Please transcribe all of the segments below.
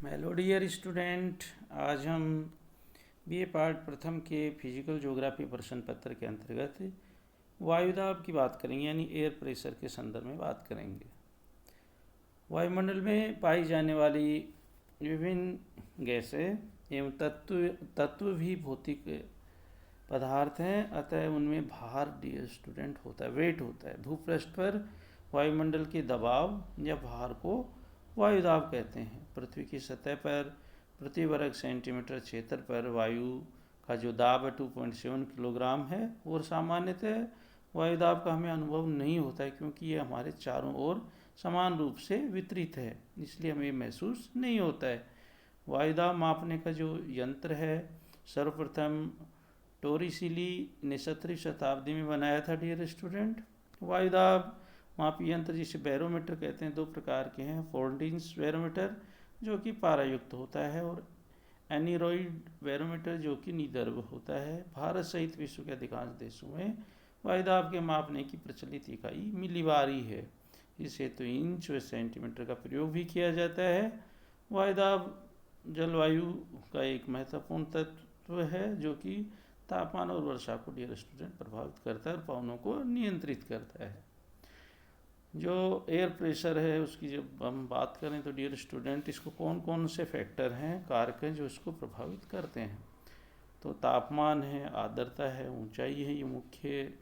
Hello dear student. आज हम BA part प्रथम के फिजिकल ज्योग्राफी प्रश्न पत्र के अंतर्गत वायुदाब की बात करेंगे, यानी एयर प्रेशर के संदर्भ में बात करेंगे। वायुमंडल में पाई जाने वाली विभिन्न गैसें एवं तत्व भी भौतिक पदार्थ हैं, अतः उनमें भार डियर स्टूडेंट होता है, वेट होता है। भूपृष्ठ पर वायुमंडल के दबाव या भार को वायुदाब कहते हैं। पृथ्वी की सतह पर प्रति वर्ग सेंटीमीटर क्षेत्र पर वायु का जो दाब है 2.7 किलोग्राम है, और सामान्यतः वायुदाब का हमें अनुभव नहीं होता है, क्योंकि ये हमारे चारों ओर समान रूप से वितरित है, इसलिए हमें महसूस नहीं होता है। वायुदाब मापने का जो यंत्र है, सर्वप्रथम टोरिसिली ने 17वीं शताब्दी में बनाया था डियर स्टूडेंट। वायुदाब मापी यंत्र जिसे बैरोमीटर कहते हैं, दो प्रकार के हैं। फोर्डिंस बैरोमीटर जो कि पारायुक्त होता है, और एनीरॉइड बैरोमीटर जो कि निदर्भ होता है। भारत सहित विश्व के अधिकांश देशों में वायुदाब के मापने की प्रचलित इकाई मिलीबार ही है। इसे तो इंच व सेंटीमीटर का प्रयोग भी किया जाता है। वायुदाब जलवायु का एक महत्वपूर्ण तत्व है, जो कि तापमान और वर्षा को डियर स्टूडेंट प्रभावित करता है और पवनों को नियंत्रित करता है। जो एयर प्रेशर है उसकी जब हम बात करें तो डियर स्टूडेंट, इसको कौन कौन से फैक्टर हैं, कारक हैं जो इसको प्रभावित करते हैं। तो तापमान है, आर्द्रता है, ऊंचाई है, ये मुख्य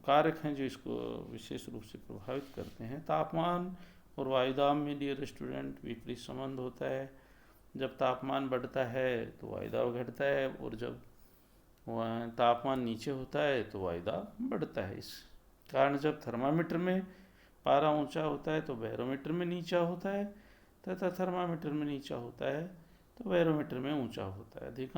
कारक हैं जो इसको विशेष रूप से प्रभावित करते हैं। तापमान और वायुदाब में डियर स्टूडेंट विपरीत संबंध होता है। जब तापमान बढ़ता है तो वायुदाब घटता है, और जब तापमान नीचे होता है तो वायुदाब बढ़ता है। इस कारण जब थर्मामीटर में पारा ऊंचा होता है तो बैरोमीटर में नीचा होता है, तथा थर्मामीटर में नीचा होता है तो बैरोमीटर में ऊंचा होता है। अधिक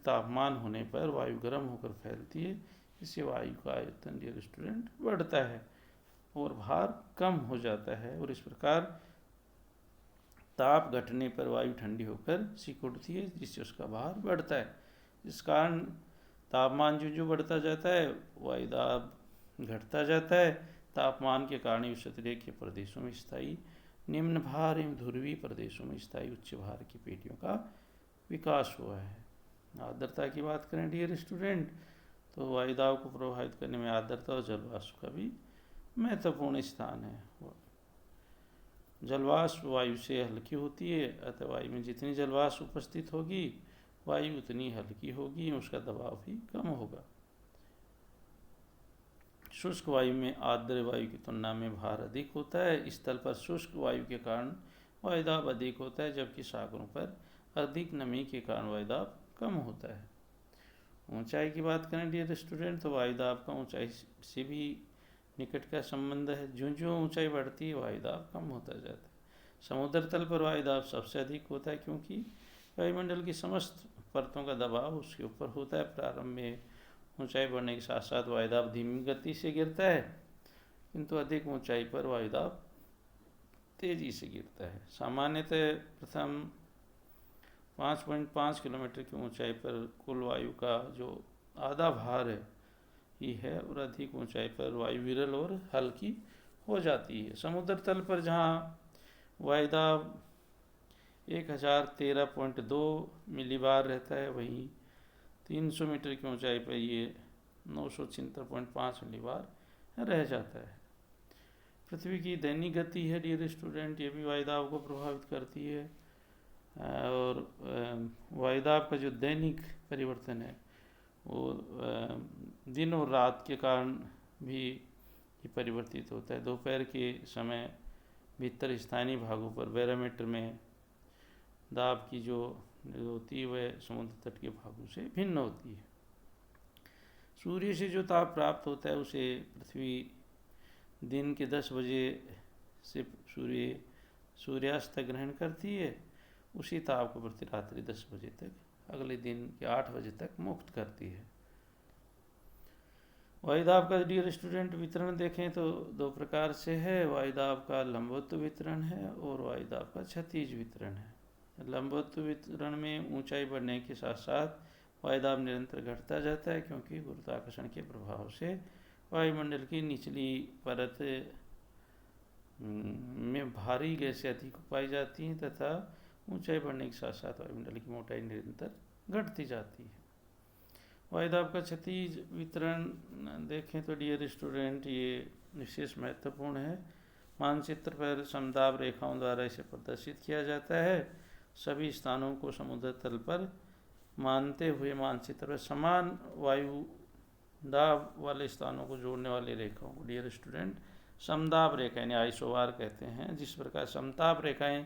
तापमान होने पर वायु गर्म होकर फैलती है, इससे वायु का आयतन डियर स्टूडेंट बढ़ता है और भार कम हो जाता है, और इस प्रकार ताप घटने पर वायु ठंडी होकर सिकुड़ती है, जिससे उसका भार बढ़ता है। इस कारण तापमान जो बढ़ता जाता है, वायुदाब घटता जाता है। तापमान के कारण विषुवत के प्रदेशों में स्थायी निम्न भार एवं ध्रुवीय प्रदेशों में स्थायी उच्च भार की पेटियों का विकास हुआ है। आर्द्रता की बात करें डियर स्टूडेंट, तो वायुदाब को प्रभावित करने में आर्द्रता और जलवाष्प का भी महत्वपूर्ण स्थान है। जलवाष्प वायु से हल्की होती है, अतः वायु में जितनी जलवाष्प उपस्थित होगी वायु उतनी हल्की होगी, उसका दबाव भी कम होगा। शुष्क वायु में आर्द्र वायु की तुलना में भार अधिक होता है। स्थल पर शुष्क वायु के कारण वायुदाब अधिक होता है, जबकि सागरों पर अधिक नमी के कारण वायुदाब कम होता है। ऊंचाई की बात करें डियर स्टूडेंट, तो वायुदाब का ऊंचाई से भी निकट का संबंध है। ज्यों ज्यों ऊंचाई बढ़ती है वायुदाब कम होता जाता है। समुद्र तल पर वायुदाब सबसे अधिक होता है, क्योंकि वायुमंडल की समस्त परतों का दबाव उसके ऊपर होता है। प्रारंभ में ऊंचाई बढ़ने के साथ साथ वायुदाब धीमी गति से गिरता है, किंतु अधिक ऊंचाई पर वायुदाब तेजी से गिरता है। सामान्यतः प्रथम 5.5 किलोमीटर की ऊंचाई पर कुल वायु का जो आधा भार है ही है, और अधिक ऊंचाई पर वायु विरल और हल्की हो जाती है। समुद्र तल पर जहाँ वायुदाब 1013.2 मिलीबार रहता है, वहीं 300 मीटर की ऊंचाई पर ये 976.5 मिलीबार रह जाता है। पृथ्वी की दैनिक गति है डियर स्टूडेंट, ये भी वायुदाब को प्रभावित करती है। और वायुदाब का जो दैनिक परिवर्तन है वो दिन और रात के कारण भी ये परिवर्तित होता है। दोपहर के समय भीतर स्थानीय भागों पर बैरोमीटर में दाब की जो होती है वह समुद्र तट के भागों से भिन्न होती है। सूर्य से जो ताप प्राप्त होता है उसे पृथ्वी दिन के 10 बजे से सूर्यास्त ग्रहण करती है। उसी ताप को प्रति रात्रि 10 बजे तक, अगले दिन के 8 बजे तक मुक्त करती है। वायुदाब का डियर स्टूडेंट वितरण देखें तो दो प्रकार से है। वायुदाब का लंबवत वितरण है और वायुदाब का क्षैतिज वितरण है। लंबवत वितरण में ऊंचाई बढ़ने के साथ साथ वायुदाब निरंतर घटता जाता है, क्योंकि गुरुत्वाकर्षण के प्रभाव से वायुमंडल की निचली परत भारी गैसें अधिक पाई जाती हैं तथा ऊंचाई बढ़ने के साथ साथ वायुमंडल की मोटाई निरंतर घटती जाती है। वायुदाब का क्षतिज वितरण देखें तो डियर स्टूडेंट ये विशेष महत्वपूर्ण है। मानचित्र पर समदाब रेखाओं द्वारा इसे प्रदर्शित किया जाता है। सभी स्थानों को समुद्र तल पर मानते हुए मानचित्र पर समान वायु दाब वाले स्थानों को जोड़ने वाली रेखाओं को डियर स्टूडेंट समदाब रेखा यानी आइसोबार कहते हैं। जिस प्रकार समताप रेखाएं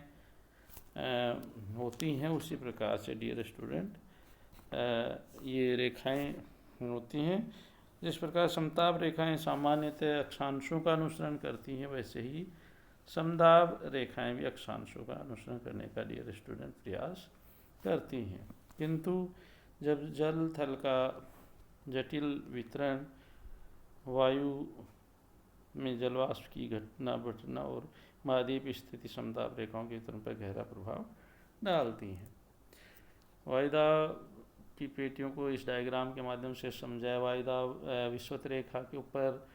होती हैं उसी प्रकार से डियर स्टूडेंट ये रेखाएं होती हैं। जिस प्रकार समताप रेखाएं सामान्यतः अक्षांशों का अनुसरण करती हैं वैसे ही समदाब रेखाएं भी अक्षांशों का अनुसरण करने का डियर स्टूडेंट प्रयास करती हैं। किंतु जब जल थल का जटिल वितरण, वायु में जलवाष्प की घटना बढ़ना और महाद्वीप स्थिति समताप रेखाओं के वितरण पर गहरा प्रभाव डालती हैं। वायुदाब की पेटियों को इस डायग्राम के माध्यम से समझाया। वायुदाब विषुवत रेखा के ऊपर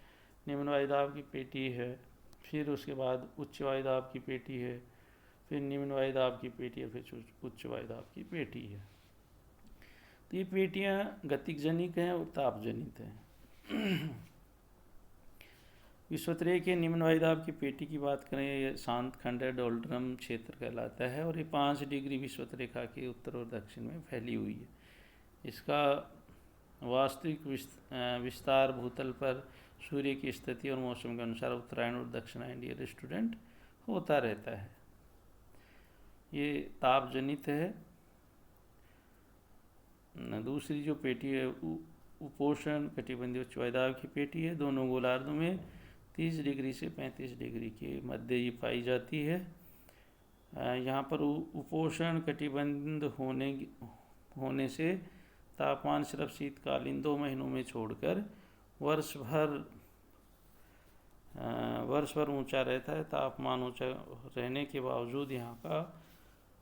निम्न वायुदाब की पेटी है, फिर उसके बाद उच्च वायुदाब की पेटी है, फिर निम्न वायुदाब की पेटी है, फिर उच्च वायुदाब की पेटी है। तो ये पेटियाँ गतिजनिक हैं और तापजनित हैं। विषुवत रेखा के निम्न वायुदाब की पेटी की बात करें, ये शांत खंड है, डोल्ड्रम क्षेत्र कहलाता है और ये 5 डिग्री विषुवत रेखा के उत्तर और दक्षिण में फैली हुई है। इसका वास्तविक विस्तार भूतल पर सूर्य की स्थिति और मौसम के अनुसार उत्तरायण और दक्षिणायन डियर स्टूडेंट होता रहता है। ये तापजनित है। दूसरी जो पेटी है उपोष्ण कटिबंधीय उच्च वायुदाब की पेटी है। दोनों गोलार्धों में 30 डिग्री से 35 डिग्री के मध्य ये पाई जाती है। यहाँ पर उपोष्ण कटिबंध होने से तापमान सिर्फ शीतकालीन 2 महीनों में छोड़कर वर्ष भर ऊंचा रहता है। तापमान ऊंचा रहने के बावजूद यहाँ का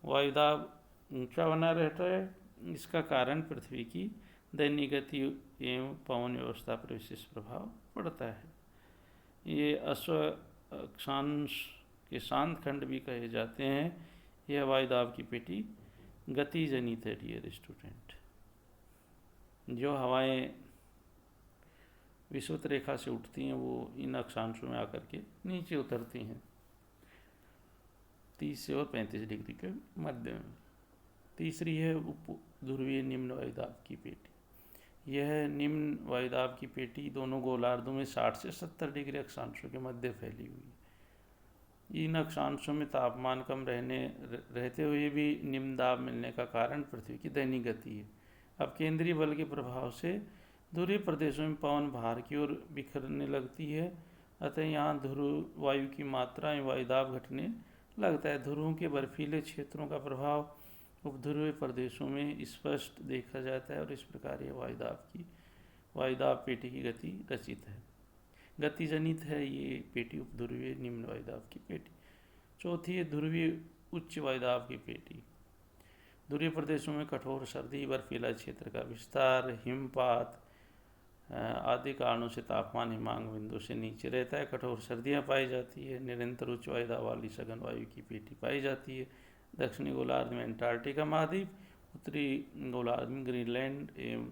वायुदाब ऊंचा बना रहता है। इसका कारण पृथ्वी की दैनिक गति एवं पवन व्यवस्था पर विशेष प्रभाव पड़ता है। ये अक्षांश के शांत खंड भी कहे जाते हैं। यह वायुदाब की पेटी गतिजनित है डियर स्टूडेंट। जो हवाएं विषुवत रेखा से उठती हैं वो इन अक्षांशों में आकर के नीचे उतरती हैं 30 से और 35 डिग्री के मध्य में। तीसरी है उप ध्रुवीय निम्न वायुदाब की पेटी। यह निम्न वायुदाब की पेटी दोनों गोलार्धों में 60 से 70 डिग्री अक्षांशों के मध्य फैली हुई है। इन अक्षांशों में तापमान कम रहते हुए भी निम्न दाब मिलने का कारण पृथ्वी की दैनिक गति है। अब केंद्रीय बल के प्रभाव से ध्रुवीय प्रदेशों में पवन बाहर की ओर बिखरने लगती है, अतः यहाँ ध्रुव वायु की मात्रा में वायुदाब घटने लगता है। ध्रुवों के बर्फीले क्षेत्रों का प्रभाव उपध्रुवीय प्रदेशों में स्पष्ट देखा जाता है और इस प्रकार यह वायुदाब पेटी की गति रचित है, गतिजनित है ये पेटी उपध्रुवीय निम्न वायुदाब की पेटी। चौथी है ध्रुवीय उच्च वायुदाब की पेटी। ध्रुवीय प्रदेशों में कठोर सर्दी, बर्फीला क्षेत्र का विस्तार, हिमपात आदि कारणों से तापमान हिमांक बिंदु से नीचे रहता है। कठोर सर्दियाँ पाई जाती है। निरंतर उच्च वायुदाब वाली सघन वायु की पेटी पाई जाती है। दक्षिणी गोलार्ध में अंटार्कटिका महाद्वीप, उत्तरी गोलार्ध में ग्रीनलैंड एवं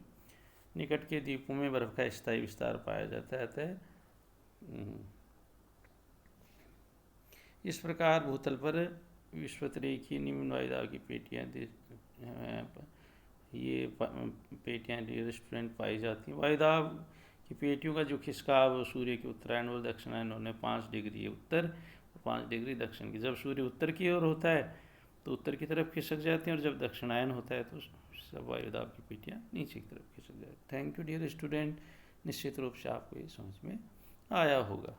निकट के द्वीपों में बर्फ का स्थायी विस्तार पाया जाता है। अतः इस प्रकार भूतल पर विषुवत रेखीय निम्न वायुदाब की पेटियाँ ये पेटियाँ डियर स्टूडेंट पाई जाती हैं। वायुदाब की पेटियों का जो खिसकाव सूर्य के उत्तरायण और दक्षिणायन होने 5 डिग्री उत्तर और 5 डिग्री दक्षिण की। जब सूर्य उत्तर की ओर होता है तो उत्तर की तरफ खिसक जाती हैं और जब दक्षिणायन होता है तो सब वायुदाब की पेटियाँ नीचे की तरफ खिसक जाती हैं। Thank you dear student. निश्चित रूप से आपको ये समझ में आया होगा।